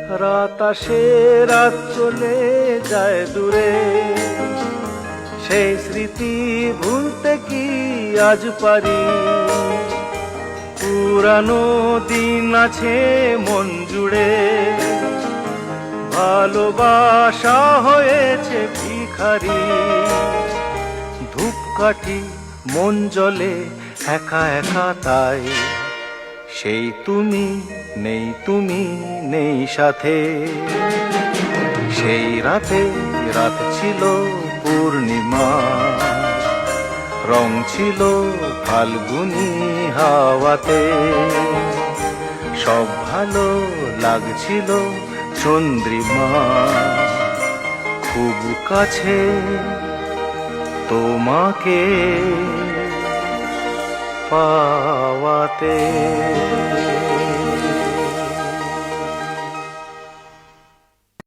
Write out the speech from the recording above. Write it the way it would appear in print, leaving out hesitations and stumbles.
রাত আসে, রাত চলে যায় দূরে, সেই স্মৃতি ভুলতে কি আজ পারি? পুরানো দিন আছে মন জুড়ে, ভালোবাসা হয়েছে ভিখারি। ধূপকাঠি মন জ্বলে একা একা তাই, সেই তুমি নেই, তুমি নেই সাথে। সেই রাতে রাত ছিল পূর্ণিমা, রং ছিল ফাল্গুনি হাওয়াতে। সব ভালো লাগছিল চন্দ্রিমা, খুব কাছে তোমাকে পাওয়াতে।